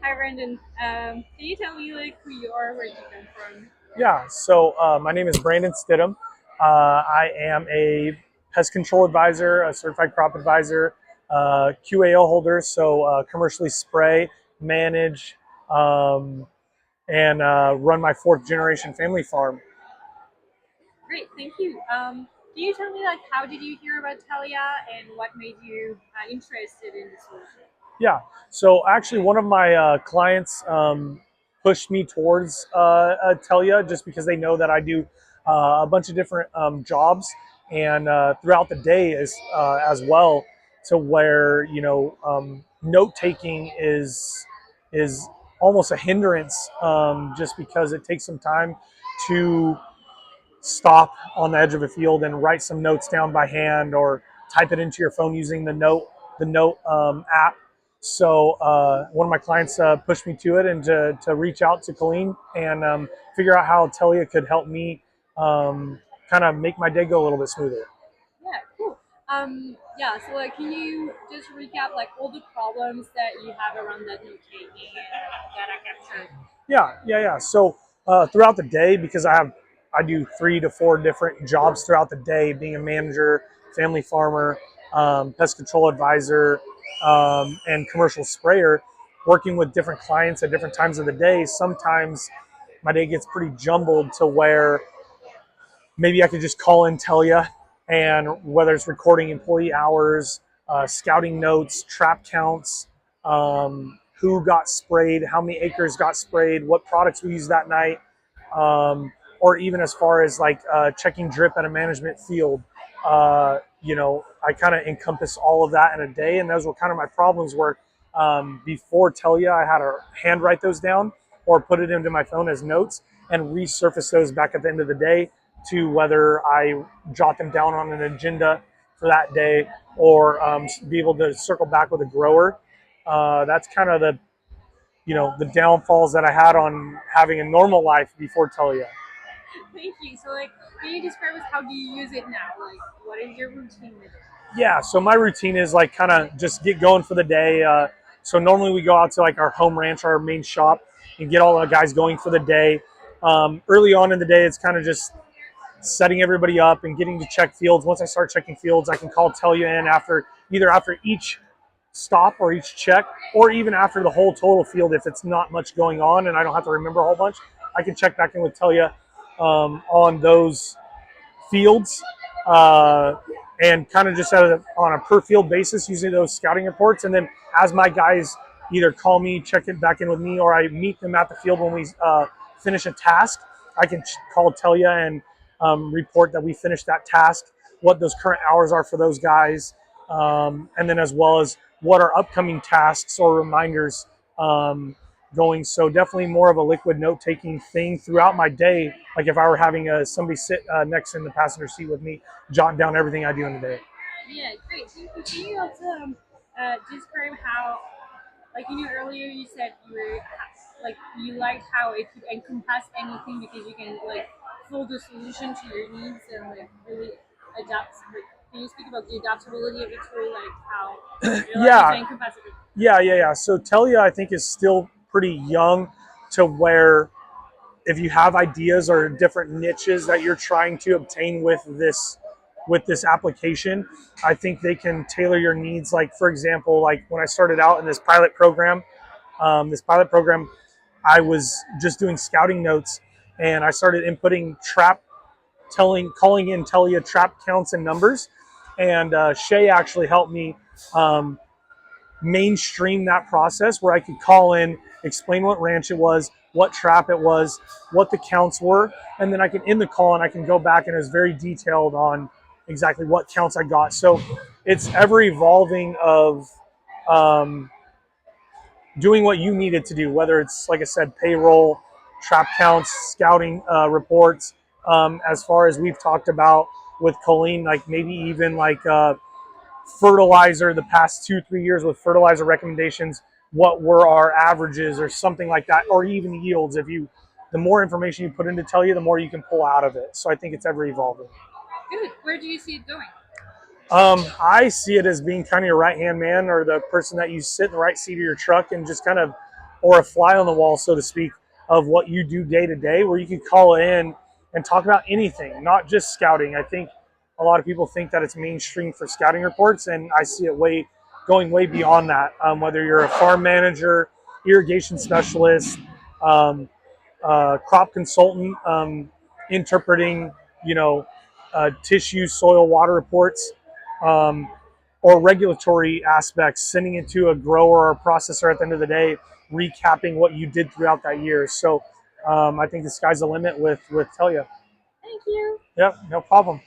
Hi, Brandon. Can you tell me like who you are, where you come from? Yeah, so my name is Brandon Stidham. I am a pest control advisor, a certified crop advisor, QAO holder, so commercially spray, manage, um, and run my fourth generation family farm. Great, thank you. Can you tell me like how did you hear about Tellia and what made you interested in the solution? Yeah, so actually, one of my clients pushed me towards Tellia just because they know that I do a bunch of different jobs and throughout the day as well, to where note taking is almost a hindrance just because it takes some time to stop on the edge of a field and write some notes down by hand or type it into your phone using the note app. So one of my clients pushed me to it and to reach out to Colleen and figure out how Tellia could help me kind of make my day go a little bit smoother. Yeah, cool. Yeah, so like, can you just recap like all the problems that you have around that note taking and data capture? Yeah. So throughout the day, because I do 3 to 4 different jobs throughout the day, being a manager, family farmer, pest control advisor, and commercial sprayer, working with different clients at different times of the day. Sometimes my day gets pretty jumbled to where maybe I could just call in Tellia, and whether it's recording employee hours, scouting notes, trap counts, who got sprayed, how many acres got sprayed, what products we used that night, or even as far as like checking drip at a management field. I kind of encompass all of that in a day, and those were kind of my problems. Where before Tellia, I had to hand write those down or put it into my phone as notes and resurface those back at the end of the day to whether I jot them down on an agenda for that day or be able to circle back with a grower. That's kind of the downfalls that I had on having a normal life before Tellia. Thank you. So like, can you describe us how do you use it now? Like, what is your routine with it? Yeah, so my routine is like kind of just get going for the day. So normally we go out to like our home ranch, our main shop, and get all the guys going for the day. Early on in the day, it's kind of just setting everybody up and getting to check fields. Once I start checking fields, I can call Tellia in after each stop or each check, or even after the whole total field. If it's not much going on and I don't have to remember a whole bunch, I can check back in with Tellia on those fields and kind of just on a per field basis using those scouting reports. And then as my guys either call me, check it back in with me, or I meet them at the field when we finish a task, I can call Tellia and report that we finished that task, what those current hours are for those guys, and then as well as what are upcoming tasks or reminders going. So definitely more of a liquid note taking thing throughout my day. Like if I were having somebody sit next in the passenger seat with me, jot down everything I do in the day. Yeah, great. Thank you. Can you also describe how, like earlier you said you were like you liked how it could encompass anything because you can like fold the solution to your needs and like really adapt. Like, can you speak about the adaptability of the tool, like how it allows you to Yeah, encompass everything? yeah. So Tellia, I think, is still pretty young to where if you have ideas or different niches that you're trying to obtain with this application, I think they can tailor your needs. Like for example, like when I started out in this pilot program, I was just doing scouting notes, and I started inputting calling in Tellia trap counts and numbers, and Shay actually helped me um, mainstream that process where I could call in, explain what ranch it was, what trap it was, what the counts were, and then I can end the call and I can go back and it was very detailed on exactly what counts I got. So it's ever evolving of um, doing what you needed to do, whether it's, like I said, payroll, trap counts, scouting reports, as far as we've talked about with Colleen, like maybe even like fertilizer the past 2 3 years with fertilizer recommendations, what were our averages or something like that, or even yields. If you the more information you put into Tellia, the more you can pull out of it. So I think it's ever evolving. Good. Where do you see it going? I see it as being kind of your right hand man, or the person that you sit in the right seat of your truck and just kind of or a fly on the wall, so to speak, of what you do day to day, where you can call in and talk about anything, not just scouting. I think a lot of people think that it's mainstream for scouting reports, and I see it going way beyond that. Whether you're a farm manager, irrigation specialist, um, crop consultant, interpreting, you know, tissue, soil, water reports, um, or regulatory aspects, sending it to a grower or processor at the end of the day, recapping what you did throughout that year. So I think the sky's the limit with Tellia. Thank you. Yep, no problem.